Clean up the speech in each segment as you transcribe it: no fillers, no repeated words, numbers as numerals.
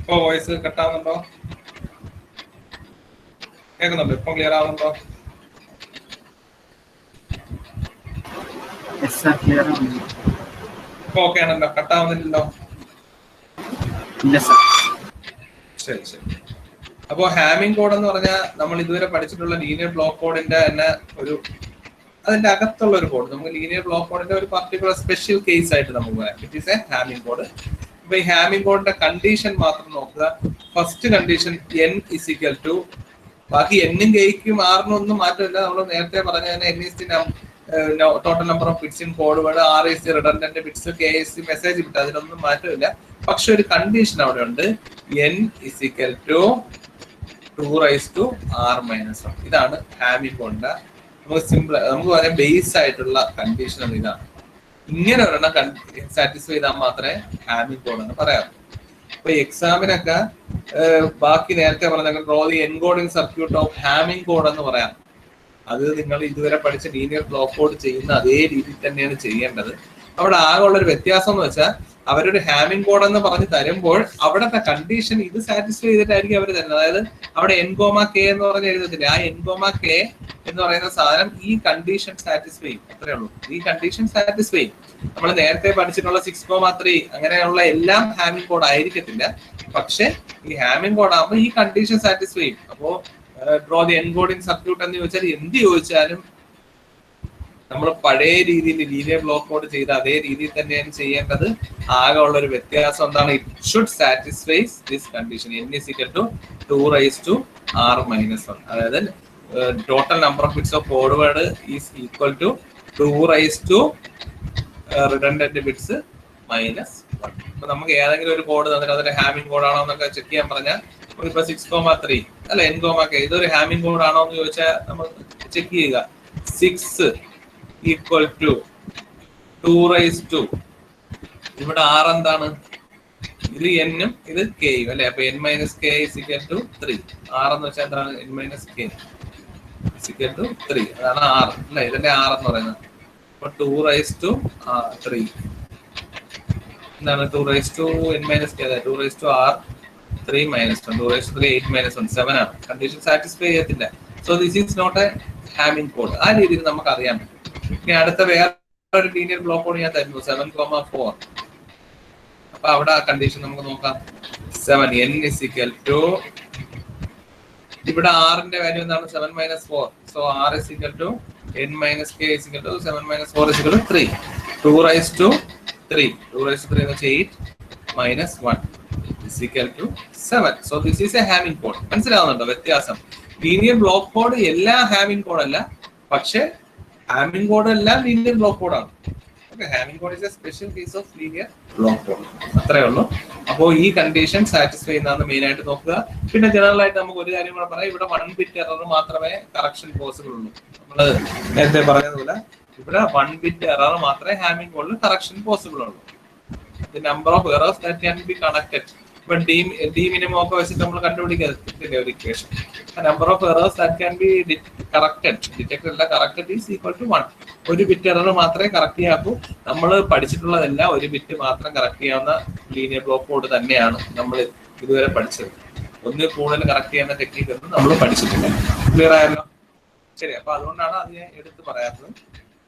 ഇപ്പൊ വോയിസ് കട്ടാവുന്നുണ്ടോ? കേൾക്കുന്നുണ്ടോ? ഇപ്പൊ ക്ലിയർ ആവുന്നുണ്ടോ? ഇപ്പൊ ഓക്കെ ആണല്ലോ, കട്ടാവുന്നില്ലല്ലോ? ശരി ശരി. അപ്പോ ഹാമിംഗ് കോഡ് എന്ന് പറഞ്ഞാൽ നമ്മൾ ഇതുവരെ പഠിച്ചിട്ടുള്ള ലീനിയർ ബ്ലോക്ക് കോഡിന്റെ തന്നെ അതിന്റെ അകത്തുള്ള ഒരു കോഡ്. നമുക്ക് ലീനിയർ ബ്ലോക്ക് കോഡിന്റെ ഒരു പർട്ടിക്കുലർ സ്പെഷ്യൽ കേസ് ആയിട്ട് നമുക്ക് പറയാം. It is a Hamming code. അപ്പൊ ഈ ഹാമിംഗ് കോഡിന്റെ കണ്ടീഷൻ മാത്രം നോക്കുക. First condition n is equal to, ബാക്കി എന്നും കെയ്ക്കും ആറിനും ഒന്നും മാറ്റമില്ല. നമ്മൾ നേരത്തെ പറഞ്ഞ n is the total number of bits in code word, r is the redundant bits, k is the message bit, അതിലൊന്നും മാറ്റമില്ല. പക്ഷെ ഒരു കണ്ടീഷൻ അവിടെ ഉണ്ട്, n is equal to 2r-1. ഇതാണ് ഹാമിംഗ് കോഡിന്റെ നമുക്ക് സിമ്പിൾ, നമുക്ക് പറയാം ബേസ് ആയിട്ടുള്ള കണ്ടീഷൻ ഇതാണ്. ഇങ്ങനെ ഒരെണ്ണം സാറ്റിസ്ഫൈ ചെയ്താൽ മാത്രമേ ഹാമിംഗ് കോഡ് എന്ന് പറയാം. അപ്പൊ എക്സാമിനൊക്കെ ബാക്കി നേരത്തെ പറഞ്ഞ draw the encoding circuit of Hamming code എന്ന് പറയാം. അത് നിങ്ങൾ ഇതുവരെ പഠിച്ച ലീനിയർ ബ്ലോക്ക് കോഡ് ചെയ്യുന്ന അതേ രീതിയിൽ തന്നെയാണ് ചെയ്യേണ്ടത്. അവിടെ ആകെ ഉള്ളൊരു വ്യത്യാസം എന്ന് വെച്ചാൽ അവരൊരു ഹാമിംഗ് കോഡ് എന്ന് പറഞ്ഞ് തരുമ്പോൾ അവിടുത്തെ കണ്ടീഷൻ ഇത് സാറ്റിസ്ഫൈ ചെയ്തിട്ടായിരിക്കും അവർ തരുന്നത്. അതായത് അവിടെ n,k എന്ന് പറഞ്ഞ് എഴുതത്തില്ല, ആ n,k എന്ന് പറയുന്ന സാധനം ഈ കണ്ടീഷൻ സാറ്റിസ്ഫൈ ചെയ്യും, അത്രേ ഉള്ളൂ. ഈ കണ്ടീഷൻ സാറ്റിസ്ഫൈ ചെയ്യും. നമ്മൾ നേരത്തെ പഠിച്ചിട്ടുള്ള 6,3 അങ്ങനെയുള്ള എല്ലാം ഹാമിംഗ് കോഡ് ആയിരിക്കത്തില്ല. പക്ഷെ ഈ ഹാമിംഗ് കോഡ് ആകുമ്പോൾ ഈ കണ്ടീഷൻ സാറ്റിസ്ഫൈ ചെയ്യും. അപ്പോ ഡ്രോ ദി എൻകോഡിംഗ് സർക്യൂട്ട് എന്ന് ചോദിച്ചാൽ എന്ത് ചോദിച്ചാലും നമ്മൾ പഴയ രീതിയിൽ ലീനിയർ ബ്ലോക്ക് കോഡ് ചെയ്ത അതേ രീതിയിൽ തന്നെയാണ് ചെയ്യേണ്ടത്. ആകെ ഉള്ള ഒരു വ്യത്യാസം എന്താണ്? It should satisfies this condition, n is equal to 2r-1. അതായത് total number of bits of code word is equal to 2 redundant bits -1. അപ്പൊ നമുക്ക് ഏതെങ്കിലും ഒരു കോഡ് തന്നിട്ട് അതിന്റെ ഹാമിംഗ് കോഡ് ആണോ എന്നൊക്കെ ചെക്ക് ചെയ്യാൻ പറഞ്ഞാൽ, ഇപ്പൊ 6,3 അല്ല n,k ഇതൊരു ഹാമിംഗ് കോഡ് ആണോ എന്ന് ചോദിച്ചാൽ നമ്മൾ ചെക്ക് ചെയ്യുക. 6 ഈക്വൽ ടു 2 ഇവിടെ r എന്താണ്? ഇത് n-ഉം ഇത് k-യും അല്ലെ? അപ്പൊ n-k is equal to 3. r എന്ന് വെച്ചാൽ എന്താണ്? n-k is equal to 3. അതാണ് r അല്ലെ? ഇതിന്റെ r എന്ന് പറയുന്നത്. അപ്പൊ 2 എന്താണ്? 2n-k 2r3 -1, 2 8 -1 7 ആണ്. കണ്ടീഷൻ സാറ്റിസ്ഫൈ ചെയ്യത്തില്ല. So this is not a Hamming code. ആ രീതിയിൽ നമുക്ക് അറിയാൻ പറ്റും. ഇനി അടുത്ത വേറൊരു ലീനിയർ ബ്ലോക്ക് കോഡ് ഞാൻ തരുന്നു, 7,4. അപ്പൊ അവിടെ ആ കണ്ടീഷൻ നമുക്ക് നോക്കാം. 7 n is equal to, ഇവിടെ r-ന്റെ വാല്യൂ എന്താണ്? 7 - 4. So r is equal to n-k is equal to 7 - 4 is equal to 3. 2 raised to 3 എന്ന് വെച്ചാൽ 8 - 1 is equal to 7. So this is a Hamming code. മനസ്സിലാവുന്നുണ്ടോ വ്യത്യാസം? ലീനിയർ ബ്ലോക്ക് കോഡ് എല്ലാ Hamming code അല്ല, പക്ഷെ Hamming code എല്ലാം linear block കോഡാണ്. Hamming code is A special case of linear block code. അത്രേ ഉള്ളൂ. അപ്പോൾ ഈ കണ്ടീഷൻ സാറ്റിസ്ഫൈ ചെയ്യുന്നതാണ് മെയിൻ ആയിട്ട് നോക്കുക. പിന്നെ ജനറൽ ആയിട്ട് നമുക്ക് ഒരു കാര്യം കൂടെ പറയാം, ഇവിടെ 1 ബിറ്റ് എറർ മാത്രമേ കറക്ഷൻ പോസിബിൾ ഉള്ളൂ. നമ്മൾ നേരത്തെ പറഞ്ഞതുപോലെ ഇവിടെ 1 ബിറ്റ് എറർ മാത്രമേ ഹാമിംഗ് കോഡിൽ കറക്ഷൻ പോസിബിൾ ഉള്ളൂ. The number of errors that can be connected, ഇപ്പൊ ഡി മിനിമം ഒക്കെ വെച്ചിട്ട് നമ്മൾ കണ്ടുപിടിക്കത്തില്ലേ ഒരു equation. Number of errors that can be detected അല്ല, കറക്റ്റഡ് ഈസ് ഈക്വൽ ടു 1. ഒരു ബിറ്റ് എറർ മാത്രമേ കറക്റ്റ് ചെയ്യാക്കൂ. നമ്മൾ പഠിച്ചിട്ടുള്ളതെല്ലാം ഒരു ബിറ്റ് മാത്രം കറക്റ്റ് ചെയ്യാവുന്ന ലീനിയർ ബ്ലോക്ക് കോഡ് തന്നെയാണ് നമ്മൾ ഇതുവരെ പഠിച്ചത്. ഒന്നിൽ കൂടുതൽ കറക്റ്റ് ചെയ്യുന്ന ടെക്നിക്ക് ഒന്നും നമ്മൾ പഠിച്ചിട്ടില്ല. ക്ലിയർ ആയല്ലോ? ശരി. അപ്പൊ അതുകൊണ്ടാണ് അത് ഞാൻ എടുത്ത് പറയാത്തത്.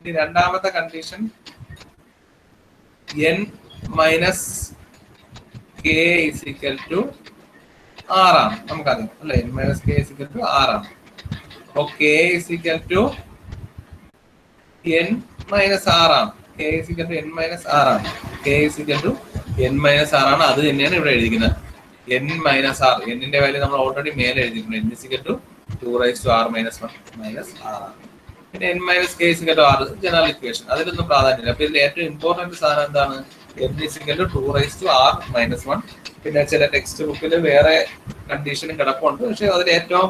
ഇനി രണ്ടാമത്തെ condition n-k is equal to r ആണ്. നമുക്കറിയാം അല്ലെ? n-k is equal to r ആണ്. അപ്പൊ k is equal to n-r ആണ്. k is equal to n-r ആണ്. k is equal to n-r ആണ്. അത് തന്നെയാണ് ഇവിടെ എഴുതിക്കുന്നത്. n-r, n-ന്റെ വാല്യൂ നമ്മൾ ഓൾറെഡി മേലെ എഴുതിയിട്ടുണ്ട്. n is equal to 2r-1 r ആണ്. പിന്നെ n-k is equal to r general equation, അതിലൊന്നും പ്രാധാന്യമില്ല. അപ്പൊ ഇതിൽ ഏറ്റവും ഇമ്പോർട്ടന്റ് സാധനം എന്താണ്? n is equal to 2r-1. പിന്നെ ചില ടെക്സ്റ്റ് ബുക്കിൽ വേറെ കണ്ടീഷനും കിടപ്പുണ്ട്. പക്ഷെ അതിൽ ഏറ്റവും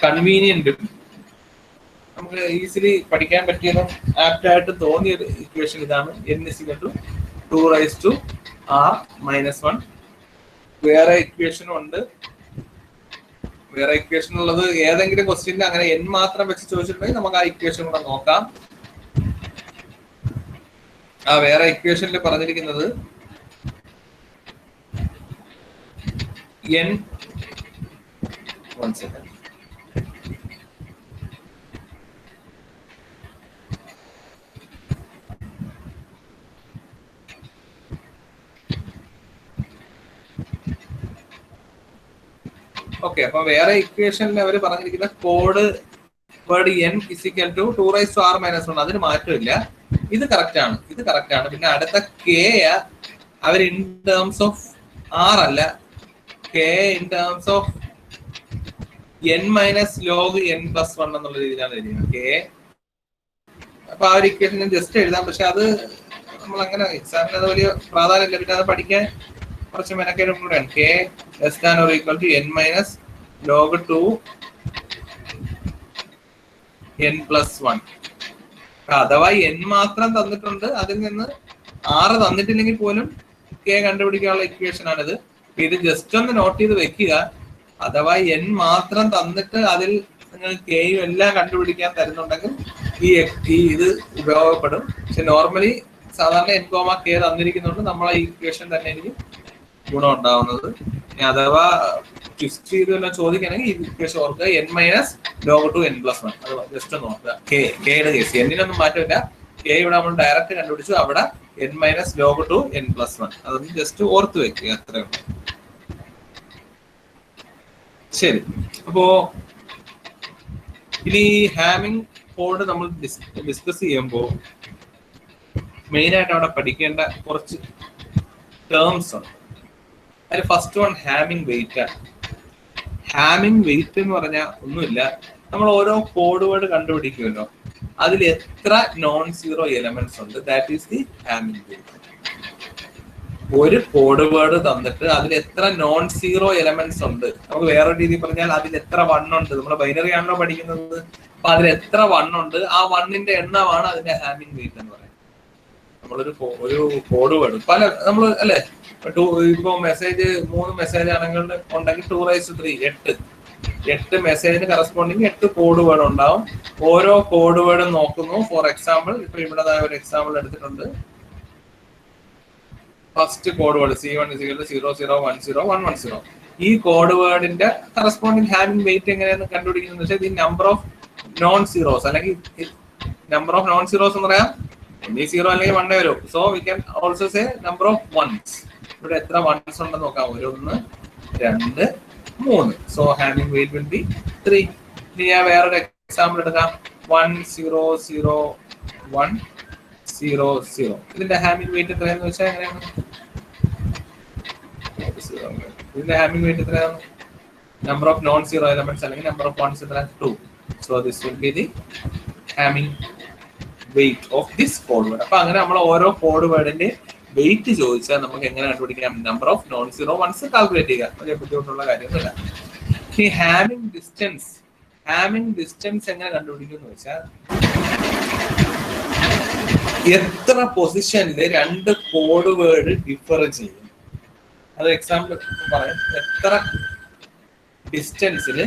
കൺവീനിയന്റും നമുക്ക് ഈസിലി പഠിക്കാൻ പറ്റിയതും ആപ്റ്റ് ആയിട്ട് തോന്നിയ ഇക്വേഷൻ ഇതാണ്. n is equal to 2r-1. വേറെ ഇക്വേഷനും ഉണ്ട്. വേറെ ഇക്വേഷൻ ഉള്ളത് ഏതെങ്കിലും ക്വസ്റ്റ്യനിൽ അങ്ങനെ n മാത്രം വെച്ച് ചോദിച്ചിട്ടുണ്ടെങ്കിൽ നമുക്ക് ആ ഇക്വേഷൻ കൂടെ നോക്കാം. ആ വേറെ ഇക്വേഷനിൽ പറഞ്ഞിരിക്കുന്നത് n 1 second. ഓക്കെ, അപ്പൊ വേറെ ഇക്വേഷനിൽ അവർ പറഞ്ഞിരിക്കുന്ന code word n is equal to 2r-1 അതിന് മാറ്റമില്ല. ഇത് കറക്റ്റ് ആണ്, ഇത് കറക്റ്റ് ആണ്. പിന്നെ അടുത്ത കെ അവർ ഇൻ ടേംസ് ഓഫ് ആർ അല്ല, K in terms of n minus log n plus 1 എന്നുള്ള രീതിയിലാണ് എഴുതിയത് കെ. അപ്പൊ ആ ഒരു ഇക്വേഷൻ ഞാൻ ജസ്റ്റ് എഴുതാം, പക്ഷെ അത് നമ്മൾ അങ്ങനെ എക്സാമിന് അത് വലിയ പ്രാധാന്യമില്ല. പിന്നെ അത് പഠിക്കാൻ കുറച്ച് മെനക്കേടും കൂടെയാണ്. K less than or equal to n minus log 2 n plus 1. അഥവാ n മാത്രം തന്നിട്ടുണ്ട്, അതിൽ നിന്ന് 6 തന്നിട്ടില്ലെങ്കിൽ പോലും കെ കണ്ടുപിടിക്കാനുള്ള ഇക്വേഷൻ ആണിത്. ഇത് ജസ്റ്റ് ഒന്ന് നോട്ട് ചെയ്ത് വെക്കുക. അഥവാ n മാത്രം തന്നിട്ട് അതിൽ നിങ്ങൾ കെയും എല്ലാം കണ്ടുപിടിക്കാൻ തരുന്നുണ്ടെങ്കിൽ ഈ ഇത് ഉപയോഗപ്പെടും. പക്ഷെ നോർമലി സാധാരണ n, k തന്നിരിക്കുന്നുണ്ട്, നമ്മളെ ഈ ഇക്വേഷൻ തന്നെ എനിക്ക് ഗുണം ഉണ്ടാവുന്നത്. അഥവാ ട്വിസ്റ്റ് ചെയ്ത് തന്നെ ചോദിക്കുകയാണെങ്കിൽ ഈ ഇക്വേഷൻ ഓർക്കുക, n minus log 2 n plus 1. അത് ജസ്റ്റ് നോക്കുക. കെയുടെ കേസ് എന്നിനൊന്നും മാറ്റമില്ല. കെ ഇവിടെ നമ്മൾ ഡയറക്റ്റ് കണ്ടുപിടിച്ചു, അവിടെ n minus log 2 n plus 1. അതൊന്ന് ജസ്റ്റ് ഓർത്ത് വെക്കുക, അത്രേ ഉള്ളൂ. ശരി, അപ്പോ ഇനി ഹാമിംഗ് കോഡ് നമ്മൾ ഡിസ്കസ് ചെയ്യുമ്പോൾ മെയിൻ ആയിട്ട് അവിടെ പഠിക്കേണ്ട കുറച്ച് ടേംസ് ഉണ്ട്. അതിൽ ഫസ്റ്റ് വൺ ഹാമിംഗ് വെയിറ്റ് ആണ്. ഹാമിംഗ് വെയിറ്റ് എന്ന് പറഞ്ഞാൽ ഒന്നുമില്ല, നമ്മൾ ഓരോ കോഡ് വേർഡ് കണ്ടുപിടിക്കുമല്ലോ, അതിൽ എത്ര നോൺ സീറോ എലമെന്റ്സ് ഉണ്ട്, that is the Hamming weight. ഒരു കോഡ് വേർഡ് തന്നിട്ട് അതിൽ എത്ര നോൺ സീറോ എലമെന്റ്സ് ഉണ്ട്, നമുക്ക് വേറൊരു രീതിയിൽ പറഞ്ഞാൽ അതിൽ എത്ര വൺ ഉണ്ട്. നമ്മൾ ബൈനറി ആണല്ലോ പഠിക്കുന്നത്, അപ്പൊ അതിൽ എത്ര വൺ ഉണ്ട്, ആ വണ്ണിന്റെ എണ്ണമാണ് അതിന്റെ ഹാമിംഗ് വെയിറ്റ് എന്ന് പറയുന്നത്. നമ്മളൊരു കോഡ് വേർഡ് പല നമ്മൾ അല്ലെ, ഇപ്പൊ മെസ്സേജ് 3 മെസ്സേജ് ആണെങ്കിൽ ഉണ്ടെങ്കിൽ 2⁻3 8 മെസ്സേജിന് കറസ്പോണ്ടിങ് 8 കോഡ് വേർഡ് ഉണ്ടാവും. ഓരോ കോഡ് വേർഡും നോക്കുന്നു. ഫോർ എക്സാമ്പിൾ ഇപ്പൊ ഇവിടെ ഒരു എക്സാമ്പിൾ എടുത്തിട്ടുണ്ട്. First code word C1 00101110. ഈ കോഡ് വേർഡിന്റെ കറസ്പോണ്ടിങ് ഹാമിംഗ് വെയിറ്റ് എങ്ങനെയാണ് കണ്ടുപിടിക്കുന്നത് വെച്ചാൽ ഈ നമ്പർ ഓഫ് നോൺ സീറോസ്, അല്ലെങ്കിൽ നമ്പർ ഓഫ് നോൺ സീറോസ് എന്ന് പറയാം, ഒന്നീ 0 അല്ലെങ്കിൽ 1 വരും. So we can also say number of ones. ഇവിടെ എത്ര വൺസ് ഉണ്ടെന്ന് നോക്കാം, 1 2 3. So Hamming weight will be 3. ഇനി ഞാൻ വേറൊരു എക്സാമ്പിൾ എടുക്കാം, 100100. ഇതിന്റെ ഹാമിംഗ് വെയിറ്റ് എത്രയാണെന്ന് വെച്ചാൽ എങ്ങനെയാണ്, ഇതിന്റെ ഹാമിംഗ് വെയിറ്റ് എത്രയാണ്, number of non zero elements അല്ലെങ്കിൽ നമ്പർ ഓഫ് വൺസ് എത്ര 2. So this will be the Hamming weight of this code word. അപ്പൊ അങ്ങനെ നമ്മൾ ഓരോ കോഡ് വേർഡിന്റെ വെയിറ്റ് ചോദിച്ചാൽ നമുക്ക് എങ്ങനെ കണ്ടുപിടിക്കാം, number of non zero once calculate ചെയ്യാം. വലിയ ബുദ്ധിമുട്ടുള്ള കാര്യമൊന്നുമില്ല. ഈ ഹാമിംഗ് ഡിസ്റ്റൻസ് എങ്ങനെ കണ്ടുപിടിക്കുന്നു വെച്ചാൽ എത്ര പൊസിഷനിൽ 2 കോഡ് വേർഡ് ഡിഫർ ചെയ്യും. അത് എക്സാമ്പിൾ പറയാം, എത്ര ഡിസ്റ്റൻസിൽ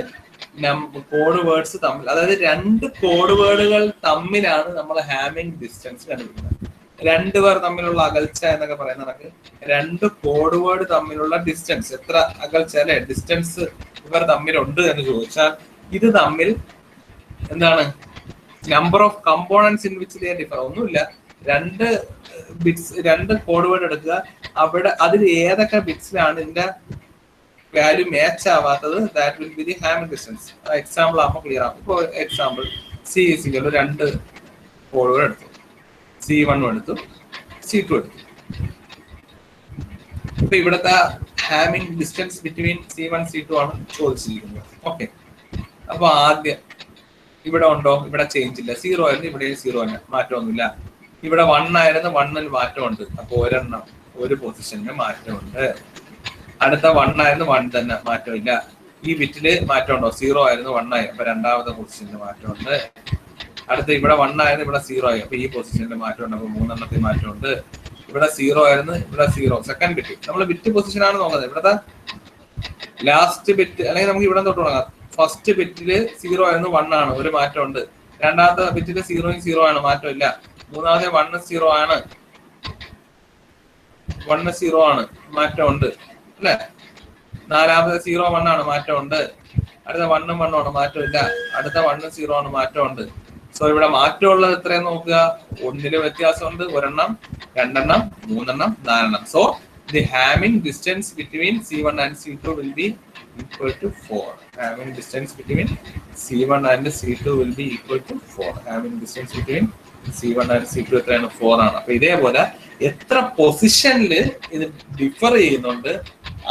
കോഡ് വേർഡ്സ് തമ്മിൽ, അതായത് 2 കോഡ് വേർഡുകൾ തമ്മിലാണ് നമ്മൾ ഹാമിംഗ് ഡിസ്റ്റൻസ് കണ്ടുപിടിക്കുന്നത്. 2 പേർ തമ്മിലുള്ള അകൽച്ച എന്നൊക്കെ പറയുന്ന കണക്ക് 2 കോഡ് വേർഡ് തമ്മിലുള്ള ഡിസ്റ്റൻസ്, എത്ര അകൽച്ച അല്ലെ ഡിസ്റ്റൻസ് ഇവർ തമ്മിലുണ്ട് എന്ന് ചോദിച്ചാൽ ഇത് തമ്മിൽ എന്താണ് number of components in which they differ. ഒന്നുമില്ല, 2 ബിറ്റ്സ് 2 കോഡ് വേർഡ് എടുക്കുക, അവിടെ അതിൽ ഏതൊക്കെ ബിറ്റ്സിലാണ് ഇതിന്റെ വാല്യൂ മാച്ച് ആവാത്തത്, that will be the Hamming distance. Example ആകുമ്പോൾ ക്ലിയർ ആകും. ഇപ്പോൾ എക്സാമ്പിൾ C = 2 കോഡ് വേർഡ് എടുത്തു, C1 എടുത്തു, C2 എടുത്തു. ഇപ്പൊ ഇവിടുത്തെ Hamming distance between C1 C2 ആണ് ചോദിച്ചിരിക്കുന്നത്. ഓക്കെ, അപ്പൊ ആദ്യം ഇവിടെ ഉണ്ടോ, ഇവിടെ ചേഞ്ച് ഇല്ല, 0 ആയിരുന്നു, ഇവിടെ 0 തന്നെ, മാറ്റമൊന്നുമില്ല. ഇവിടെ 1 ആയിരുന്നു, 1ൽ മാറ്റമുണ്ട്, അപ്പൊ ഒരെണ്ണം ഒരു പൊസിഷനിൽ മാറ്റമുണ്ട്. അടുത്ത 1 ആയിരുന്നു, 1 തന്നെ, മാറ്റമില്ല. ഈ ബിറ്റില് മാറ്റമുണ്ടോ, 0 ആയിരുന്നു 1 ആയി, അപ്പൊ രണ്ടാമത്തെ പൊസിഷനിൽ മാറ്റമുണ്ട്. അടുത്ത ഇവിടെ 1 ആയിരുന്നു, ഇവിടെ 0 ആയി, അപ്പൊ ഈ പൊസിഷനിൽ മാറ്റമുണ്ട്, അപ്പൊ 3 മാറ്റമുണ്ട്. ഇവിടെ 0 ആയിരുന്നു, ഇവിടെ 0. സെക്കൻഡ് ബിറ്റ് നമ്മൾ ബിറ്റ് പൊസിഷൻ ആണ് നോക്കുന്നത്. ഇവിടത്തെ ലാസ്റ്റ് ബിറ്റ് അല്ലെങ്കിൽ നമുക്ക് ഇവിടെ തൊട്ട് തുടങ്ങാം. ഫസ്റ്റ് ബിറ്റില് 0 ആയിരുന്നു, 1 ആണ്, ഒരു മാറ്റമുണ്ട്. രണ്ടാമത്തെ ബിറ്റില് 0 ആണ്, മാറ്റമില്ല. മൂന്നാമത്തെ 1 0 ആണ്, 1 0 ആണ്, മാറ്റമുണ്ട് അല്ലെ. നാലാമത് 0 1 ആണ്, മാറ്റമുണ്ട്. അടുത്ത 1 1 ആണ്, മാറ്റമില്ല. അടുത്ത 1 0 ആണ്, മാറ്റമുണ്ട്. സോ ഇവിടെ മാറ്റമുള്ളത് എത്രയും നോക്കുക. 1 വ്യത്യാസമുണ്ട്, ഒരെണ്ണം, രണ്ടെണ്ണം, മൂന്നെണ്ണം, നാലെണ്ണം. So the Hamming distance between C1 and C2 will be equal to 4. Having distance between C1 and C2 will be equal to 4. Having distance between C1 and C2 എത്രയാണ്? 4 ആണ്. അപ്പൊ ഇതേപോലെ എത്ര പൊസിഷനിൽ ഇത് ഡിഫർ ചെയ്യുന്നുണ്ട്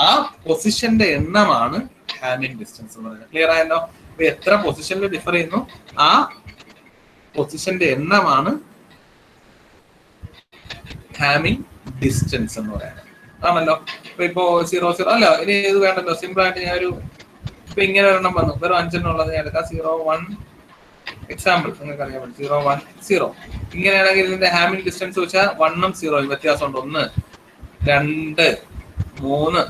ആ പൊസിഷന്റെ എണ്ണമാണ് ഹാമിംഗ് ഡിസ്റ്റൻസ് എന്ന് പറയുന്നത്. ക്ലിയർ ആയല്ലോ? അപ്പൊ എത്ര പൊസിഷനിൽ ഡിഫർ ചെയ്യുന്നു ആ പൊസിഷന്റെ എണ്ണമാണ് ഹാമിംഗ് ഡിസ്റ്റൻസ് എന്ന് പറയുന്നത്. ആണല്ലോ? ഇപ്പൊ 0 0 അല്ല, ഇനി ഇത് വേണ്ടല്ലോ. സിമ്പിൾ ആയിട്ട് ഞാൻ ഇപ്പൊ ഇങ്ങനെ ഒരെണ്ണം വന്നു, വെറും 5 എന്നുള്ളത് ഞാൻ എടുക്കാം. 0 1 എക്സാമ്പിൾ നിങ്ങൾക്ക് അറിയാൻ പറ്റും. 0 1 0 ഇങ്ങനെയാണെങ്കിൽ ഇതിന്റെ ഹാമിംഗ് ഡിസ്റ്റൻസ് വെച്ചാൽ 1 ഉം 0 വ്യത്യാസമുണ്ട്. 1 2 3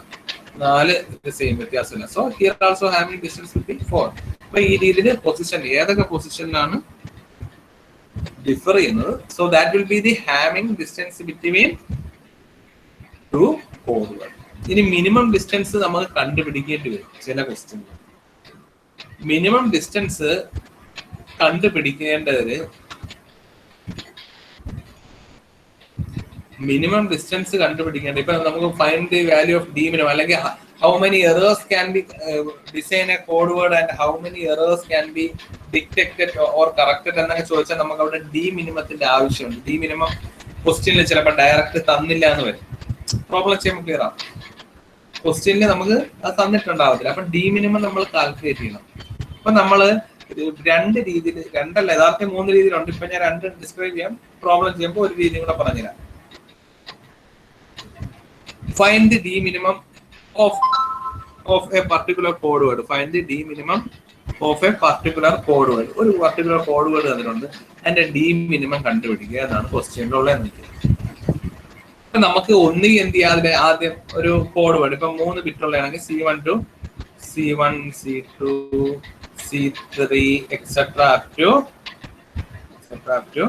4 സെയിം വ്യത്യാസമില്ല. So here also Hamming distance will be 4. അപ്പൊ ഈ രീതിയിൽ പൊസിഷൻ ഏതൊക്കെ പൊസിഷനിലാണ് ഡിഫർ ചെയ്യുന്നത്. So that will be the Hamming distance between two കോഡുകൾ. ഇനി മിനിമം ഡിസ്റ്റൻസ് നമുക്ക് കണ്ടുപിടിക്കേണ്ടി വരും ചില ക്വസ്റ്റ്യൻ. മിനിമം ഡിസ്റ്റൻസ് കണ്ടുപിടിക്കേണ്ടത് ഇപ്പൊ നമുക്ക് find the value of D minimum, അല്ലെങ്കിൽ how many errors can be design a code word and how many errors can be detected or corrected എന്നൊക്കെ ചോദിച്ചാൽ നമുക്ക് അവിടെ ഡി മിനിമത്തിന്റെ ആവശ്യമുണ്ട്. ഡി മിനിമം ക്വസ്റ്റ്യനിൽ ചിലപ്പോൾ ഡയറക്റ്റ് തന്നില്ല എന്ന് വരും. പ്രോബ്ലം ചെയ്യുമ്പോൾ ക്ലിയർ ആവും. ക്വസ്റ്റ്യനിൽ നമുക്ക് അത് തന്നിട്ടുണ്ടാവത്തില്ല. അപ്പൊ ഡി മിനിമം നമ്മൾ കാൽക്കുലേറ്റ് ചെയ്യണം. അപ്പൊ നമ്മള് രണ്ട് രീതിയിൽ, രണ്ടല്ല യഥാർത്ഥം 3 രീതിയിലുണ്ട്. ഇപ്പൊ ഞാൻ 2 ഡിസ്ക്രൈബ് ചെയ്യാം. പ്രോബ്ലം ചെയ്യുമ്പോൾ ഒരു രീതി കൂടെ പറഞ്ഞുതരാം. Find the d minimum of a particular code word. Find the d minimum of a particular code word. ഒരു particular code word അതിലുണ്ട്. അതിന്റെ d minimum കണ്ടുപിടിക്കുക എന്നാണ് ക്വസ്റ്റ്യനിലുള്ള. നമുക്ക് ഒന്നുകിൽ എന്ത് ചെയ്യാം, അതിലെ ആദ്യം ഒരു കോഡ് വേർഡ് ഇപ്പൊ 3 ബിറ്റുള്ളതാണെങ്കിൽ C1 to C1 C2 C3 etcetera up to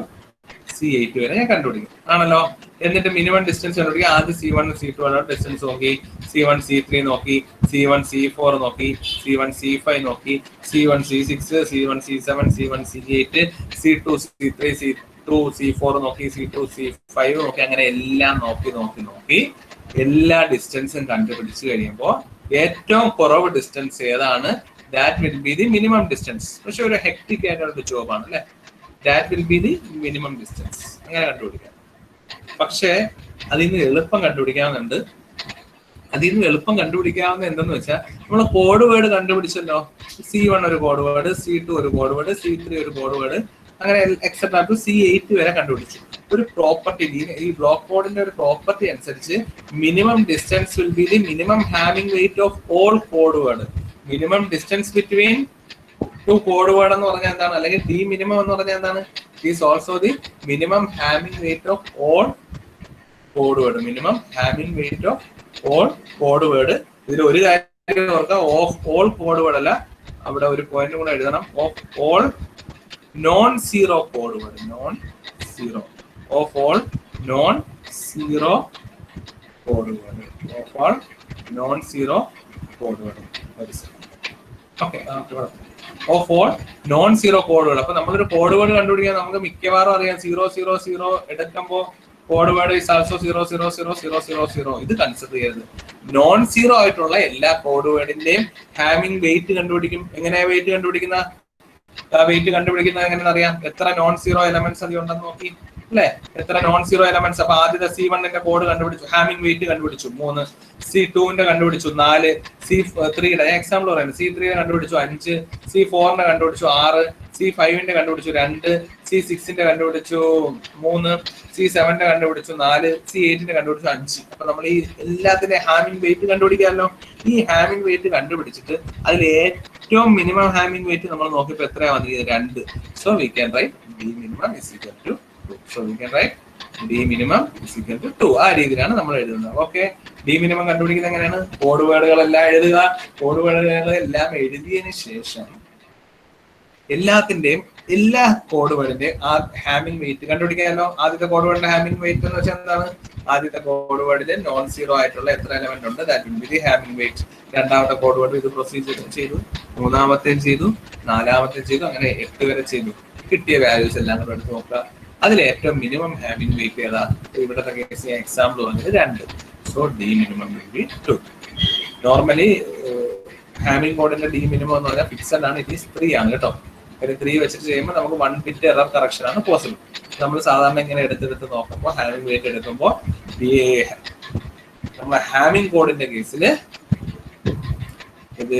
C8 വരെ ഞാൻ കണ്ടുപിടിക്കും. ആണല്ലോ? എന്നിട്ട് മിനിമം ഡിസ്റ്റൻസ് കണ്ടുപിടിക്കുക. ആദ്യം C1 C2 ഡിസ്റ്റൻസ് നോക്കി, C1 C3 നോക്കി, C1 C4 നോക്കി, C1 C5 നോക്കി, C1 C6 C1 C7 C1 C8 C2 C3 C2 C4 നോക്കി, C2 C5 നോക്കി. അങ്ങനെ എല്ലാം നോക്കി എല്ലാ ഡിസ്റ്റൻസും കണ്ടുപിടിച്ച് കഴിയുമ്പോൾ ഏറ്റവും കുറവ് ഡിസ്റ്റൻസ് ഏതാണ്, that will be the minimum distance. പക്ഷെ ഒരു ഹെക്ടിക് ആയിട്ടുള്ള ജോബാണ് അല്ലെ. That will be the minimum distance. അങ്ങനെ കണ്ടുപിടിക്കാം. പക്ഷേ അതിൽ നിന്ന് എളുപ്പം കണ്ടുപിടിക്കാവുന്നുണ്ട്. എന്തെന്ന് വെച്ചാൽ നമ്മൾ കോഡ് വേർഡ് കണ്ടുപിടിച്ചല്ലോ. C1 ഒരു കോഡ് വേർഡ്, C2 ഒരു കോഡ് വേർഡ്, C3 ഒരു കോഡ് വേർഡ്, അങ്ങനെ എക്സെട്ര ടു C8 വരെ കണ്ടുപിടിച്ചു. ഒരു പ്രോപ്പർട്ടി, ഈ ബ്ലോക്ക് കോഡിന്റെ ഒരു പ്രോപ്പർട്ടി അനുസരിച്ച് minimum distance will be the minimum having weight of all code word. Minimum distance between two code word എന്ന് പറഞ്ഞാൽ എന്താണ്, അല്ലെങ്കിൽ ഡി മിനിമം എന്ന് പറഞ്ഞാൽ എന്താണ്, is also the minimum having weight of all code word. Minimum having weight of all code word. ഇതിൽ ഒരു കാര്യം ഓർക്കുക, ഓഫ് ഓൾ കോഡ് വേർഡ് അല്ല, അവിടെ ഒരു പോയിന്റ് കൂടെ എഴുതണം. Of all non zero code word. Non zero of all non zero code word. Of all non zero code word. Okay, of all non zero code word. അപ്പൊ നമ്മളൊരു code word കണ്ടുപിടിക്കാൻ നമുക്ക് മിക്കവാറും അറിയാം 000 എടുക്കുമ്പോൾ കോഡ് വേർഡ് ഈസ് ആൾസോ 0000000. ഇത് consider ചെയ്യരുത്. Non zero ആയിട്ടുള്ള എല്ലാ കോഡ് വേർഡിന്റെയും ഹാവിംഗ് വെയിറ്റ് കണ്ടുപിടിക്കും. എങ്ങനെയാ വെയിറ്റ് കണ്ടുപിടിക്കുന്ന എങ്ങനെയാണെന്ന് അറിയാം. എത്ര നോൺ സീറോ എലമെന്റ്സ് അതിൽ ഉണ്ടെന്ന് നോക്കി അല്ലെ. എത്ര നോൺ സീറോ എലമെന്റ്സ്. അപ്പൊ ആദ്യത്തെ C1ന്റെ കോഡ് കണ്ടുപിടിച്ചു, ഹാവിംഗ് വെയിറ്റ് കണ്ടുപിടിച്ചു 3, C2ന്റെ കണ്ടുപിടിച്ചു 4, C3യുടെ എക്സാമ്പിൾ പറയുന്നത്, C3യുടെ കണ്ടുപിടിച്ചു 5, C4ന്റെ കണ്ടുപിടിച്ചു 6, C5ന്റെ കണ്ടുപിടിച്ചു 2, C6ന്റെ കണ്ടുപിടിച്ചു 3, C7ന്റെ കണ്ടുപിടിച്ചു 4, C8ന്റെ കണ്ടുപിടിച്ചു 5. അപ്പൊ നമ്മൾ ഈ എല്ലാത്തിന്റെ ഹാവിംഗ് വെയിറ്റ് കണ്ടുപിടിക്കാമല്ലോ. ഈ ഹാവിംഗ് വെയിറ്റ് കണ്ടുപിടിച്ചിട്ട് അതിൽ ഏറ്റവും മിനിമം ഹാവിംഗ് വെയിറ്റ് നമ്മൾ നോക്കിയപ്പോൾ എത്രയാ വന്നിരിക്കുന്നത്, 2. So we can write d minimum is equal to 2. So we can write d minimum is equal to 2. ആ രീതിയിലാണ് നമ്മൾ എഴുതുന്നത്. ഓക്കെ, ഡി മിനിമം കണ്ടുപിടിക്കുന്നത് എങ്ങനെയാണ്? കോഡ് വേർഡുകളെല്ലാം എഴുതുക. കോഡ് വേർഡുകളെല്ലാം എഴുതിയതിനു ശേഷം എല്ലാത്തിന്റെയും എല്ലാ കോഡ് വേർഡിന്റെ ആ ഹാമിംഗ് വെയിറ്റ് കണ്ടുപിടിക്കാമല്ലോ. ആദ്യത്തെ കോഡ് വേർഡിന്റെ ഹാമിംഗ് വെയിറ്റ് എന്ന് വെച്ചാൽ എന്താണ്? ആദ്യത്തെ കോഡ് വേർഡിൽ നോൺ സീറോ ആയിട്ടുള്ള എത്ര എലമെന്റ് ഉണ്ട്, that will be the Hamming weight. രണ്ടാമത്തെ കോഡ് വേർഡ് ഇത് പ്രൊസീജിയർ ചെയ്തു, മൂന്നാമത്തെ ചെയ്തു, നാലാമത്തെ ചെയ്തു, അങ്ങനെ 8 വരെ ചെയ്തു. കിട്ടിയ വാല്യൂസ് എല്ലാം കൂടെ എടുത്ത് നോക്കുക. അതിൽ ഏറ്റവും മിനിമം ഹാമിംഗ് വെയിറ്റ് ഏതാ? ഇവിടുത്തെ കേസ് എക്സാമ്പിൾ വന്നത് 2. So D minimum will be 2. Normally Hamming കോഡിന്റെ ഡി മിനിമം എന്ന് പറഞ്ഞാൽ ഫിക്സഡ് ആണ്, ഇറ്റ് ഈസ് 3 ആണ് കേട്ടോ. 3 വെച്ചിട്ട് ചെയ്യുമ്പോൾ നമുക്ക് 1 ബിറ്റ് എറർ കറക്ഷൻ ആണ് പോസിബിൾ. നമ്മൾ സാധാരണ ഇങ്ങനെ എടുത്തെടുത്ത് നോക്കുമ്പോൾ ഹാമിംഗ് വെയിറ്റ് എടുക്കുമ്പോൾ നമ്മുടെ ഹാമിംഗ് കോഡിന്റെ കേസിൽ ഇത്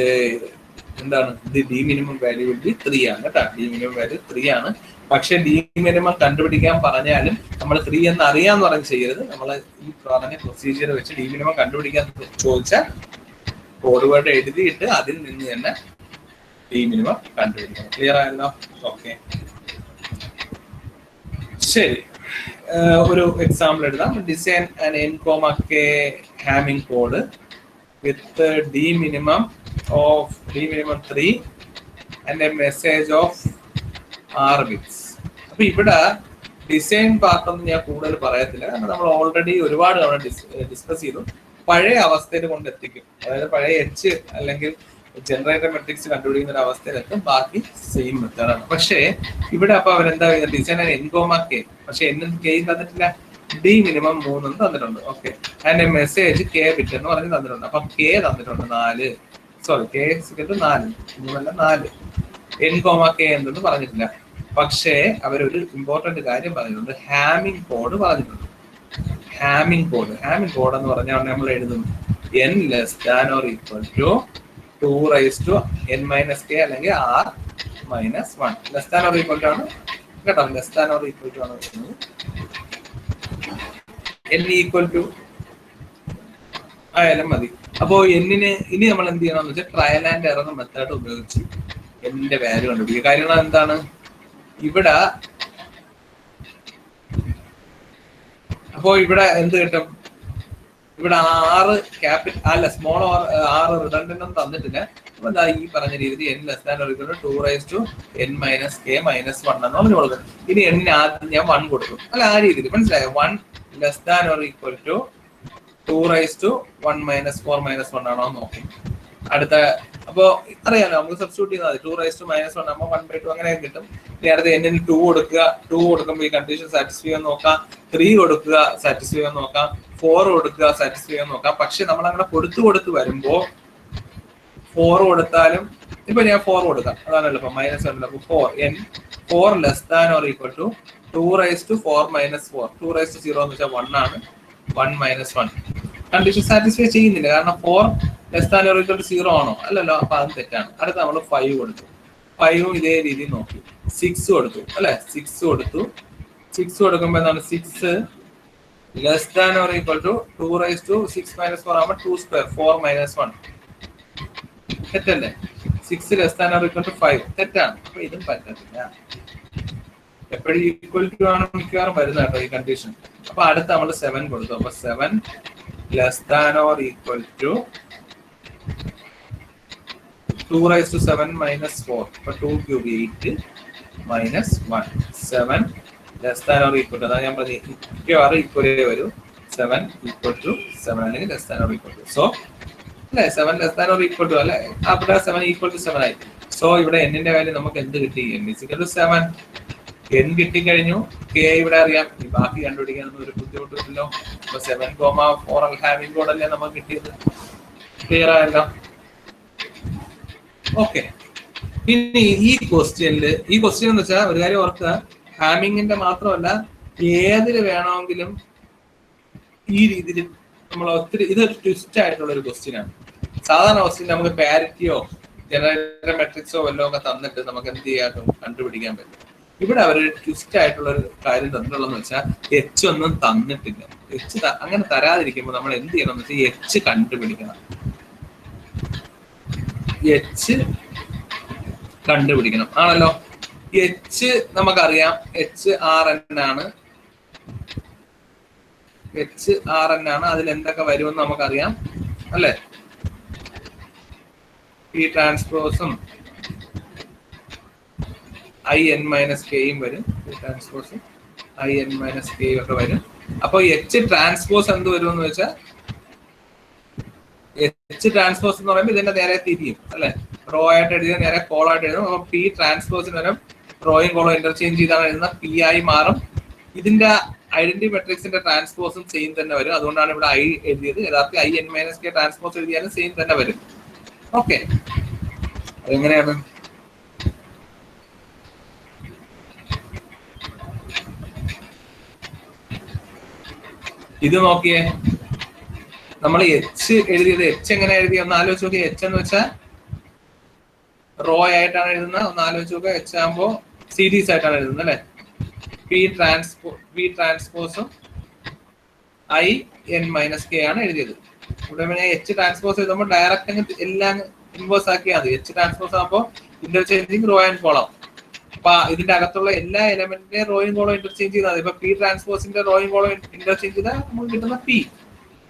എന്താണ്? ഇത് D minimum value will be 3 ആണ് കേട്ടോ. ഡി മിനിമം വാല്യൂ 3 ആണ്. പക്ഷെ ഡി മിനിമം കണ്ടുപിടിക്കാൻ പറഞ്ഞാലും നമ്മൾ 3 എന്ന് അറിയാന്ന് പറഞ്ഞ് ചെയ്യരുത്. നമ്മൾ ഈ പറഞ്ഞ പ്രൊസീജിയർ വെച്ച് ഡി മിനിമം കണ്ടുപിടിക്കാൻ ചോദിച്ചാൽ കോഡ് വേർഡ് എഴുതിയിട്ട് അതിൽ നിന്ന് തന്നെ ഡി മിനിമം കണ്ടുപിടിക്കണം. ക്ലിയർ ആയല്ലോ? ഓക്കെ, ശരി. ഒരു എക്സാമ്പിൾ എഴുതാം. Design an n, k Hamming code with D minimum 3 and A message of 6 bits. അപ്പൊ ഇവിടെ ഡിസൈൻ പാർട്ട് ഒന്നും ഞാൻ കൂടുതൽ പറയത്തില്ല, കാരണം നമ്മൾ ഓൾറെഡി ഒരുപാട് തവണ ഡിസ്കസ് ചെയ്തു. പഴയ അവസ്ഥയിൽ കൊണ്ടെത്തിക്കും, അതായത് പഴയ എച്ച് അല്ലെങ്കിൽ ജനറേറ്റർ മെട്രിക്സ് കണ്ടുപിടിക്കുന്ന ഒരു അവസ്ഥയിലെത്തും. ബാക്കി സെയിം മെത്തേഡാണ്. പക്ഷേ ഇവിടെ അപ്പൊ അവരെന്താ ഡിസൈൻ n, k, പക്ഷെ n k തന്നിട്ടില്ല, ഡി മിനിമം 3 തന്നിട്ടുണ്ട്. ഓക്കെ, അതിന്റെ മെസ്സേജ് k ബിറ്റ് എന്ന് പറഞ്ഞ് തന്നിട്ടുണ്ട്. അപ്പൊ k തന്നിട്ടുണ്ട് 4, സോറി k 4, 4. n, k എന്തെന്ന് പറഞ്ഞിട്ടില്ല. പക്ഷേ അവരൊരു ഇമ്പോർട്ടന്റ് കാര്യം പറഞ്ഞിട്ടുണ്ട്, ഹാമിംഗ് കോഡ് പറഞ്ഞിട്ടുണ്ട്. ഹാമിംഗ് കോഡ് എന്ന് പറഞ്ഞാൽ നമ്മൾ എഴുതുന്നു n less than or equal to 2 raise to n minus k അല്ലെങ്കിൽ r minus 1. Less than or equal to ആണ് കേട്ടോ, less than or equal to ആണ് വരുന്നത്. n ഈക്വൽ ടു ആയാലും മതി. അപ്പോ എന്നിന് ഇനി നമ്മൾ എന്ത് ചെയ്യണമെന്ന് വെച്ചാൽ ട്രയൽ ആൻഡ് എറർ മെത്തേഡ് ഉപയോഗിച്ച് എന്നിന്റെ വാല്യൂ കണ്ടുപിടിക്കുക. കാര്യങ്ങൾ എന്താണ്? ഇവിടെ അപ്പോ ഇവിടെ എന്ത് കിട്ടും? ഇവിടെ 6 ക്യാപിറ്റൽ അല്ല സ്മോൾ 6 റിഡൻഡന്റ് തന്നിട്ടില്ല. അപ്പൊ എന്താ ഈ പറഞ്ഞ രീതിയിൽ n less than or equal to 2 raise to n minus k minus 1 എന്ന് പറഞ്ഞു കൊടുക്കും. ഇനി n ആദ്യം ഞാൻ 1 കൊടുക്കും, അല്ല ആ രീതിയിൽ മനസ്സിലായോ? 1 less than or equal to 2 raise to 1 minus 4 minus 1 ആണോ നോക്കി. അടുത്ത അപ്പോ അറിയാലോ, നമുക്ക് സബ്സ്റ്റിറ്റ്യൂട്ട് ചെയ്താൽ മതി. 2 റൈസ് ടു മൈനസ് 1 ആകുമ്പോൾ 1/2 അങ്ങനെ കിട്ടും. ഇനി അടുത്ത n 2 കൊടുക്കുക. 2 കൊടുക്കുമ്പോൾ ഈ കണ്ടീഷൻ സാറ്റിസ്ഫൈ ചെയ്യാൻ നോക്കാം. 3 കൊടുക്കുക, സാറ്റിസ്ഫൈ ചെയ്യാൻ നോക്കാം. 4 കൊടുക്കുക, സാറ്റിസ്ഫൈ ചെയ്യാൻ നോക്കാം. പക്ഷെ നമ്മൾ അങ്ങനെ കൊടുത്ത് വരുമ്പോ 4 കൊടുത്താലും ഇപ്പൊ ഞാൻ 4 കൊടുക്കാം, അതാണ് എളുപ്പം. മൈനസ് 1 അപ്പൊ 4 less than or equal to 2 raise to 4 minus 4. 2 raise to 0 എന്ന് വെച്ചാൽ 1 ആണ്. 1 മൈനസ് 1 കണ്ടീഷൻ സാറ്റിസ്ഫൈ ചെയ്യുന്നില്ല, കാരണം 4 less than or equal to 0 ആണോ? അല്ലല്ലോ, അപ്പൊ അത് തെറ്റാണ്. അടുത്ത നമ്മൾ 5 കൊടുത്തു. 5 ഇതേ രീതിയിൽ നോക്കി. 6 കൊടുത്തു അല്ലെ, 6 കൊടുത്തു. 6 കൊടുക്കുമ്പോ എന്താണ്? 6 less than or equal to 2 raise to 6 minus 4 ആകുമ്പോൾ 2 സ്ക്വയർ 4 മൈനസ് 1 തെറ്റല്ലേ? 6 less than or equal to 5 തെറ്റാണ്. അപ്പൊ ഇതും പറ്റത്തില്ല. എപ്പോഴും ഈക്വൽ ടു ആണ് മിക്കവാറും വരുന്നത് കേട്ടോ ഈ കണ്ടീഷൻ. അപ്പൊ അടുത്ത നമ്മൾ 7 കൊടുത്തു. അപ്പൊ 7 less than or equal to 2 raise to 7 minus 4. അപ്പൊ 2 cube 8 minus 1. 7 less than or equal to, അതാണ് ഞാൻ പറഞ്ഞത് മിക്കവാറും ഈക്വലേ വരും. 7 ഈക്വൽ ടു 7 അല്ലെങ്കിൽ less than or equal to. So അല്ലെ 7 less than or equal to അല്ലെ, അവിടെ 7 ഈക്വൽ ടു 7 ആയി. സോ ഇവിടെ n ന്റെ വാല്യൂ നമുക്ക് എന്ത് കിട്ടി? n equal to 7. n കിട്ടിക്കഴിഞ്ഞു. k ഇവിടെ അറിയാം, ഈ ബാക്കി കണ്ടുപിടിക്കാനൊന്നും ഒരു ബുദ്ധിമുട്ടില്ലല്ലോ. അപ്പൊ 7,4 ഹാമിംഗ് കോഡ് അല്ലേ നമുക്ക് കിട്ടിയത്. ക്ലിയർ ആയല്ലോ? ഓക്കെ, ഇനി ഈ ക്വസ്റ്റ്യൻ എന്ന് വെച്ചാൽ ഒരു കാര്യം ഓർക്കുക, ഹാമിങ്ങിന്റെ മാത്രമല്ല ഏതിൽ വേണമെങ്കിലും ഈ രീതിയിൽ നമ്മൾ ഒത്തിരി ഇതൊരു ട്വിസ്റ്റ് ആയിട്ടുള്ള ഒരു ക്വസ്റ്റ്യൻ ആണ്. സാധാരണ ക്വസ്റ്റ്യൻ നമുക്ക് പാരിറ്റിയോ ജനറേറ്റർ മെട്രിക്സോ വല്ലതും ഒക്കെ തന്നിട്ട് നമുക്ക് എന്ത് ചെയ്യാൻ കണ്ടുപിടിക്കാൻ പറ്റും. ഇവിടെ അവരൊരു ട്വിസ്റ്റ് ആയിട്ടുള്ള ഒരു കാര്യം തന്നിട്ടുള്ളതെന്ന് വെച്ചാൽ എച്ച് ഒന്നും തന്നിട്ടില്ല. എച്ച് അങ്ങനെ തരാതിരിക്കുമ്പോൾ നമ്മൾ എന്ത് ചെയ്യണം എന്ന് വെച്ചാൽ എച്ച് കണ്ടുപിടിക്കണം. എച്ച് കണ്ടുപിടിക്കണം ആണല്ലോ. എച്ച് നമുക്കറിയാം, എച്ച് ആർ എൻ ആണ്. എച്ച് ആർ എൻ ആണ്. അതിൽ എന്തൊക്കെ വരുമെന്ന് നമുക്കറിയാം അല്ലെ. ഈ ട്രാൻസ്പോസും ഐ എൻ മൈനസ് കെയും വരും, ട്രാൻസ്പോസ് ഐ എൻ മൈനസ് കെയും ഒക്കെ വരും. അപ്പൊ എച്ച് ട്രാൻസ്പോസ് എന്ത് വരും എന്ന് വെച്ചാൽ എച്ച് ട്രാൻസ്പോസ് എന്ന് പറയുമ്പോൾ ഇതിന്റെ നേരെ തിരിയും അല്ലെ, റോ ആയിട്ട് എഴുതിയ നേരെ കോളായിട്ട് എഴുതും. അപ്പൊ പി ട്രാൻസ്പോസിന് വരും റോയും കോളും ഇന്റർചേഞ്ച് ചെയ്താണ് എഴുതുന്ന പി ആയി മാറും. ഇതിന്റെ ഐഡന്റി മെട്രിക്സിന്റെ ട്രാൻസ്പോസും സെയിം തന്നെ വരും. അതുകൊണ്ടാണ് ഇവിടെ ഐ എഴുതിയത്. യഥാർത്ഥത്തിൽ I N minus K transpose എഴുതിയാലും സെയിം തന്നെ വരും. ഓക്കെ, അതെങ്ങനെയാണ്? ഇത് നോക്കിയേ, നമ്മൾ എച്ച് എഴുതിയത്, എച്ച് എങ്ങനെ എഴുതി ഒന്ന് ആലോചിച്ച് നോക്കി. എച്ച് എന്ന് വെച്ചാൽ റോ ആയിട്ടാണ് എഴുതുന്നത്. ഒന്ന് ആലോചിച്ച് നോക്കുക, എച്ച് ആകുമ്പോ സീരീസ് ആയിട്ടാണ് എഴുതുന്നത് അല്ലെ. പി ട്രാൻസ്പോസും ഐ എൻ മൈനസ് കെ ആണ് എഴുതിയത്. ഇവിടെ പിന്നെ എച്ച് ട്രാൻസ്പോസ് എഴുതുമ്പോൾ ഡയറക്റ്റ് എല്ലാം ഇൻവേഴ്സ് ആക്കിയാൽ മതി. എച്ച് ട്രാൻസ്പോസ് ആകുമ്പോൾ ഇന്റർചേഞ്ചിങ് റോ ആൻഡ് കോളം. അപ്പൊ ഇതിന്റെ അകത്തുള്ള എല്ലാ എലമെന്റിന്റെയും റോയും കോളം ഇന്റർചേഞ്ച് ചെയ്താൽ മതി. ഇപ്പൊ പി ട്രാൻസ്പോസിന്റെ റോയും കോളം ഇന്റർചേഞ്ച് ചെയ്താൽ നമുക്ക് കിട്ടുന്ന പി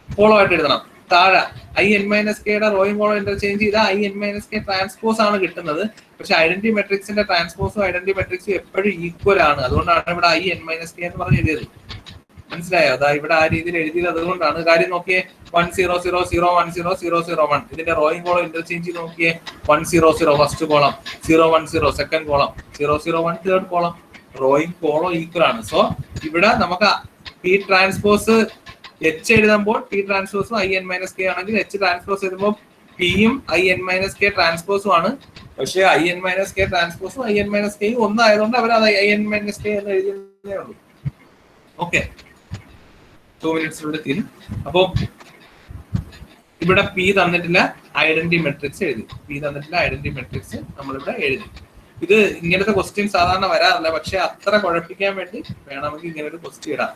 കോളം ആയിട്ട് എഴുതണം. താഴെ ഐ എൻ മൈനസ് കെയുടെ റോയും കോളം ഇന്റർചേഞ്ച് ചെയ്താൽ I N minus K transpose ആണ് കിട്ടുന്നത്. പക്ഷെ ഐഡന്റി മെട്രിക്സിന്റെ ട്രാൻസ്പോസും ഐഡന്റി മെട്രിക്സും എപ്പോഴും ഈക്വൽ ആണ്. അതുകൊണ്ടാണ് ഇവിടെ ഐ എൻ മൈനസ് കെ എന്ന് പറഞ്ഞ് എഴുതിയത്. മനസ്സിലായോ? അതാ ഇവിടെ ആ രീതിയിൽ എഴുതിയത്. അതുകൊണ്ടാണ്. കാര്യം നോക്കിയേ, 1 0 0 0 1 0 0 0 1 ഇതിന്റെ റോയും കോളം ഇന്റർചേഞ്ച് ചെയ്ത് നോക്കിയേ. 1 0 0 first column, 0 1 0 second column, 0 0 1 third column. റോയും കോളം ഈക്വൽ ആണ്. സോ ഇവിടെ നമുക്ക് പി ട്രാൻസ്പോസ് എച്ച് എഴുതുമ്പോൾ പി ട്രാൻസ്പോസും ഐ എൻ മൈനസ് കെ ആണെങ്കിൽ എച്ച് ട്രാൻസ്പോസ് എഴുതുമ്പോൾ പിയും ഐ എൻ മൈനസ് കെ ട്രാൻസ്പോസും ആണ്. പക്ഷെ ഐ എൻ മൈനസ് കെ ട്രാൻസ്പോസും ഐ എൻ മൈനസ് കെയും ഒന്നായതുകൊണ്ട് അവർ അത് ഐ എൻ മൈനസ് കെ എന്ന് എഴുതുന്നേ ഉള്ളൂ. ഓക്കെ, 2 മിനിറ്റ്സിലൂടെ തീരും. അപ്പോ ഇവിടെ പി തന്നിട്ടില്ല, ഐഡന്റി മെട്രിക്സ് എഴുതി. പി തന്നിട്ടില്ല, ഐഡന്റി മെട്രിക്സ് നമ്മളിവിടെ എഴുതി. ഇത് ഇങ്ങനത്തെ ക്വസ്റ്റ്യൻ സാധാരണ വരാറില്ല, പക്ഷെ അത്ര കുഴപ്പിക്കാൻ വേണ്ടി വേണമെങ്കിൽ ഇങ്ങനെ ഒരു ക്വസ്റ്റ്യൻ ഇടാം.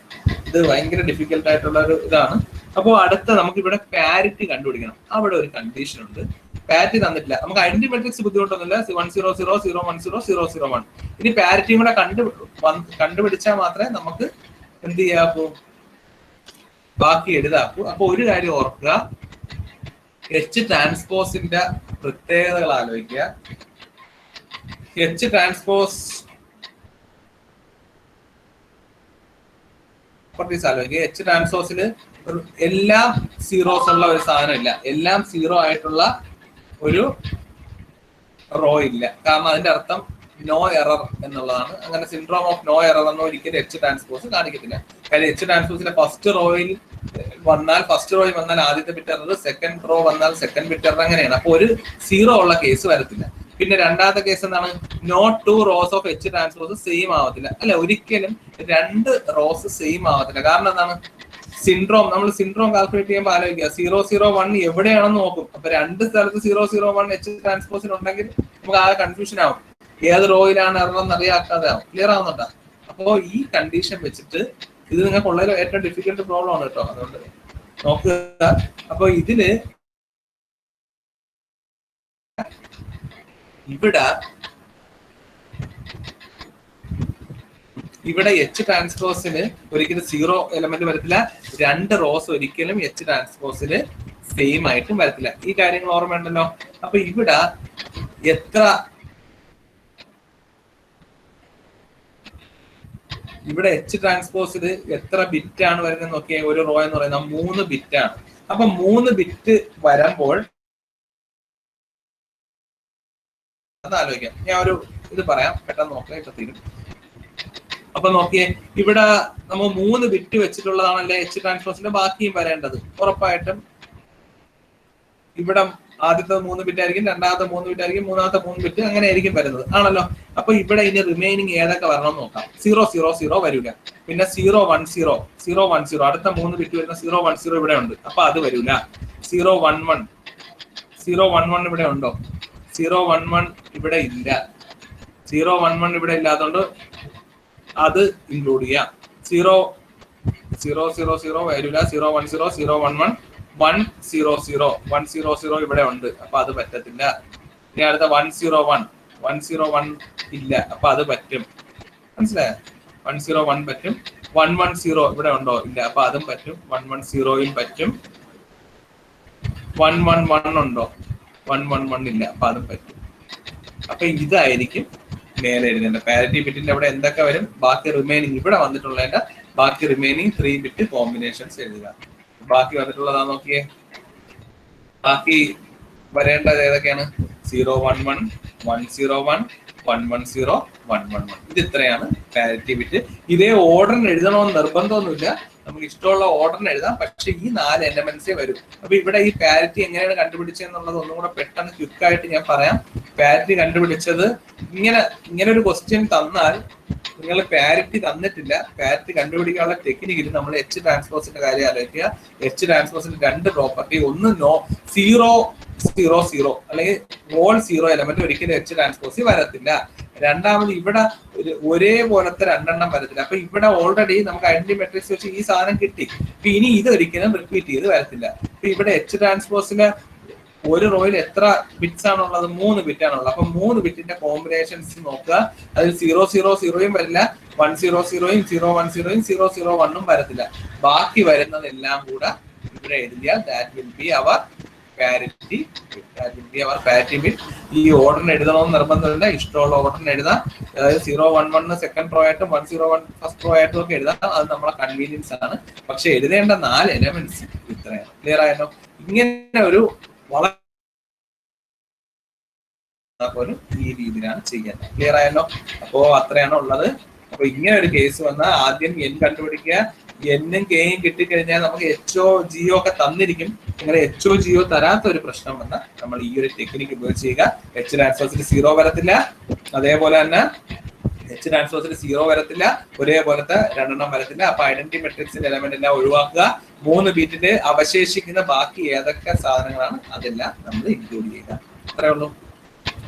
ഇത് ഭയങ്കര ഡിഫിക്കൽട്ട് ആയിട്ടുള്ള ഒരു ഇതാണ്. അപ്പോൾ അടുത്ത നമുക്ക് ഇവിടെ പാരിറ്റി കണ്ടുപിടിക്കണം. അവിടെ ഒരു കണ്ടീഷൻ ഉണ്ട്. പാരിറ്റി തന്നിട്ടില്ല, നമുക്ക് ഐഡന്റി മെട്രിക്സ് ബുദ്ധിമുട്ടൊന്നുമില്ല. 1 0 0 0 1 0 0 0 1 ഇനി പാരിറ്റിയും കൂടെ കണ്ടുപിടിച്ചാൽ മാത്രമേ നമുക്ക് എന്ത് ചെയ്യാപ്പോ ബാക്കി എഴുതാക്കൂ. അപ്പൊ ഒരു കാര്യം ഓർക്കുക, എച്ച് ട്രാൻസ്പോസിന്റെ പ്രത്യേകതകൾ ആലോചിക്കുക. എച്ച് ട്രാൻസ്പോസ് ആലോചിക്കുക. എച്ച് ട്രാൻസ്പോസിൽ എല്ലാം സീറോസ് ഉള്ള ഒരു സാധനം ഇല്ല, എല്ലാം സീറോ ആയിട്ടുള്ള ഒരു റോ ഇല്ല. കാരണം അതിന്റെ അർത്ഥം നോ എറർ എന്നുള്ളതാണ്. അങ്ങനെ സിൻഡ്രോം ഓഫ് നോ എറർ എന്ന് ഒരിക്കലും എച്ച് ട്രാൻസ്പോസ് കാണിക്കത്തില്ല. കാര്യം എച്ച് ട്രാൻസ്പോസിന്റെ ഫസ്റ്റ് റോയിൽ വന്നാൽ ആദ്യത്തെ ബിറ്റ് എറർ, സെക്കൻഡ് റോ വന്നാൽ സെക്കൻഡ് ബിറ്റ് എറർ, അങ്ങനെയാണ്. അപ്പൊ ഒരു സീറോ ഉള്ള കേസ് വരത്തില്ല. പിന്നെ രണ്ടാമത്തെ കേസ് എന്താണ്? No 2 rows of H transpose same ആവത്തില്ല. അല്ലെ, ഒരിക്കലും 2 റോസ് സെയിം ആവത്തില്ല. കാരണം എന്താണ്? സിൻഡ്രോം, നമ്മൾ സിൻഡ്രോം കാൽക്കുലേറ്റ് ചെയ്യുമ്പോൾ ആലോചിക്കുക, 0 0 1 എവിടെയാണെന്ന് നോക്കും. അപ്പൊ 2 സ്ഥലത്ത് 0 0 1 എച്ച് ട്രാൻസ്പോസിൽ ഉണ്ടെങ്കിൽ നമുക്ക് ആകെ കൺഫ്യൂഷൻ ആവും, ഏത് റോയിലാണ് എറർ എന്ന് അറിയാക്കാതെ ആവും. ക്ലിയർ ആവുന്നുണ്ടോ? അപ്പോ ഈ കണ്ടീഷൻ വെച്ചിട്ട് ഇത് നിങ്ങൾക്ക് ഉള്ള ഏറ്റവും ഡിഫിക്കൽട്ട് പ്രോബ്ലം ആണ് കേട്ടോ. അതുകൊണ്ട് നോക്കുക. അപ്പൊ ഇതില് ഇവിടെ എച്ച് ട്രാൻസ്പോസിന് ഒരിക്കലും സീറോ എലമെന്റ് വരത്തില്ല. 2 റോസ് ഒരിക്കലും എച്ച് ട്രാൻസ്പോസിന് സെയിം ആയിട്ടും വരത്തില്ല. ഈ കാര്യങ്ങൾ ഓർമ്മയുണ്ടല്ലോ. അപ്പൊ ഇവിടെ എച്ച് ട്രാൻസ്പോസിൽ എത്ര ബിറ്റ് ആണ് വരുന്നത് നോക്കിയാൽ, ഒരു റോ എന്ന് പറയുന്നത് 3 ബിറ്റ് ആണ്. അപ്പൊ 3 ബിറ്റ് വരുമ്പോൾ അതാലോചിക്കാം. ഞാൻ ഒരു ഇത് പറയാം, പെട്ടെന്ന് നോക്കാം, ഇപ്പൊ തീരും. അപ്പൊ നോക്കിയേ, ഇവിടെ നമ്മൾ 3 ബിറ്റ് വെച്ചിട്ടുള്ളതാണല്ലേ എച്ച് ട്രാൻസ്പോസിന്റെ ബാക്കിയും വരേണ്ടത്. ഉറപ്പായിട്ടും ഇവിടെ ആദ്യത്തെ 3 ബിറ്റ് ആയിരിക്കും, രണ്ടാമത്തെ 3 ബിറ്റ് ആയിരിക്കും, മൂന്നാമത്തെ 3 ബിറ്റ്, അങ്ങനെ ആയിരിക്കും വരുന്നത്, ആണല്ലോ. അപ്പൊ ഇവിടെ ഇനി റിമൈനിങ് ഏതൊക്കെ വരണം നോക്കാം. 0 0 0 വരില്ല. പിന്നെ 0 1 0 0 1 0 അടുത്ത 3 ബിറ്റ് വരുന്ന 0 1 0 ഇവിടെ ഉണ്ട്, അപ്പൊ അത് വരില്ല. 0 1 1 0 1 1 ഇവിടെ ഉണ്ടോ? 0 1 1 ഇവിടെ ഇല്ല. 0 1 1 ഇവിടെ ഇല്ലാത്തതുകൊണ്ട് അത് ഇൻക്ലൂഡ് ചെയ്യാം. 0 0 0 0 വരില്ല. 0 1 0 0 1 1 1 0 0 1 0 0 ഇവിടെ ഉണ്ട്, അപ്പൊ അത് പറ്റത്തില്ല. ഇനി അടുത്ത 1 0 1 1 0 1 ഇല്ല, അപ്പൊ അത് പറ്റും. മനസ്സിലായോ? 1 0 1 പറ്റും. 1 1 0 ഇവിടെ ഉണ്ടോ? ഇല്ല, അപ്പൊ അതും പറ്റും. 1 1 0യും പറ്റും. 1 1 1 ഉണ്ടോ? 1 1 1 ഇല്ല, അപ്പൊ അതും പറ്റും. അപ്പൊ ഇതായിരിക്കും മേലെ എഴുതേണ്ട. പാരിറ്റി ബിറ്റിന്റെ അവിടെ എന്തൊക്കെ വരും, ബാക്കി റിമൈനിങ് ഇവിടെ വന്നിട്ടുള്ളതിന്റെ ബാക്കി റിമൈനിങ് 3 ബിറ്റ് കോമ്പിനേഷൻസ് എഴുതുക. ബാക്കി വന്നിട്ടുള്ളതാ നോക്കിയേ. ബാക്കി വരേണ്ടത് ഏതൊക്കെയാണ്? 011 101 110 111. ഇത് ഇത്രയാണ് പാരിറ്റി ബിറ്റ്. ഇതേ ഓർഡറിന് എഴുതണമെന്ന് നിർബന്ധമൊന്നുമില്ല, നമുക്ക് ഇഷ്ടമുള്ള ഓർഡറിന് എഴുതാം. പക്ഷെ ഈ 4 എലമെന്റ്സേ വരും. അപ്പൊ ഇവിടെ ഈ പാരിറ്റി എങ്ങനെയാണ് കണ്ടുപിടിച്ചതെന്നുള്ളത് ഒന്നും കൂടെ പെട്ടെന്ന് ക്വിക്കായിട്ട് ഞാൻ പറയാം. പാരിറ്റി കണ്ടുപിടിച്ചത് ഇങ്ങനെ ഒരു ക്വസ്റ്റ്യൻ തന്നാൽ നിങ്ങൾ പാരിറ്റി തന്നിട്ടില്ല, പാരിറ്റി കണ്ടുപിടിക്കാനുള്ള ടെക്നിക്കിൽ നമ്മൾ എച്ച് ട്രാൻസ്പോസിന്റെ കാര്യം ആലോചിക്കുക. എച്ച് ട്രാൻസ്പോസിന്റെ 2 പ്രോപ്പർട്ടി, ഒന്ന് 0 0 0 അല്ലെങ്കിൽ ഓൾ 0 എലമെന്റ് ഒരിക്കലും എച്ച് ട്രാൻസ്പോസിൽ വരത്തില്ല. രണ്ടാമത് ഇവിടെ ഒരേപോലത്തെ 2 എണ്ണം വരത്തില്ല. അപ്പൊ ഇവിടെ ഓൾറെഡി നമുക്ക് ഐഡന്റിറ്റി മെട്രിക്സ് വെച്ച് ഈ സാധനം കിട്ടി. അപ്പൊ ഇനി ഇത് ഒരിക്കലും റിപ്പീറ്റ് ചെയ്ത് വരത്തില്ല. അപ്പൊ ഇവിടെ എച്ച് ട്രാൻസ്പോസിന് ഒരു റോയിൽ എത്ര ബിറ്റ്സ് ആണുള്ളത്? 3 ബിറ്റ് ആണുള്ളത്. അപ്പൊ 3 ബിറ്റിന്റെ കോമ്പിനേഷൻസ് നോക്കുക. അതിൽ 0 0 0യും വരില്ല, 1 0 0യും 0 1 0യും 0 0 1ഉം വരത്തില്ല. ബാക്കി വരുന്നതെല്ലാം കൂടെ ഇവിടെ എഴുതിയാൽ that will be our parity bit. ഈ ഓർഡറിന് എഴുതണമെന്ന് നിർബന്ധമില്ല, ഇഷ്ടമുള്ള ഓർഡറിന് എഴുതാം. അതായത് 0 1 1 സെക്കൻഡ് റോ ആയിട്ടും 1 0 1 ഫസ്റ്റ് റോ ആയിട്ടും ഒക്കെ എഴുതാം. അത് നമ്മളെ കൺവീനിയൻസ് ആണ്. പക്ഷെ എഴുതേണ്ട 4 എലമെന്റ്സ് ഇത്രയാണ്. ക്ലിയർ ആയല്ലോ? ഇങ്ങനെ ഒരു വളരെ ഈ രീതിയിലാണ് ചെയ്യുന്നത്. ക്ലിയർ ആയല്ലോ? അപ്പോ അത്രയാണ് ഉള്ളത്. അപ്പൊ ഇങ്ങനെ ഒരു കേസ് വന്നാൽ ആദ്യം n കണ്ടുപിടിക്കുക. എന്നും കെയും കിട്ടിക്കഴിഞ്ഞാൽ നമുക്ക് HO GO ഒക്കെ തന്നിരിക്കും. ഇങ്ങനെ HO GO തരാത്ത ഒരു പ്രശ്നം വന്നാൽ നമ്മൾ ഈ ഒരു ടെക്നിക്ക് ഉപയോഗിച്ച് ചെയ്യുക. എച്ച് ട്രാൻസ്പോസിൽ 0 വരത്തില്ല, അതേപോലെ തന്നെ എച്ച് ട്രാൻസ്പോസിൽ 0 വരത്തില്ല, ഒരേപോലത്തെ 2 എണ്ണം വരത്തില്ല. അപ്പൊ ഐഡന്റിറ്റി മെട്രിക്സിന്റെ എലമെന്റ് എല്ലാം ഒഴിവാക്കുക. 3 ബിറ്റിന്റെ അവശേഷിക്കുന്ന ബാക്കി ഏതൊക്കെ സാധനങ്ങളാണ് അതെല്ലാം നമ്മൾ ഇൻക്ലൂഡ് ചെയ്യുക. അത്രേ ഉള്ളൂ.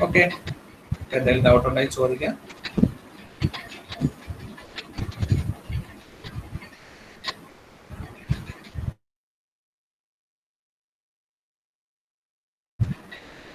ഓക്കെ, എന്തെങ്കിലും ഡൗട്ട് ഉണ്ടെങ്കിൽ ചോദിക്കാം.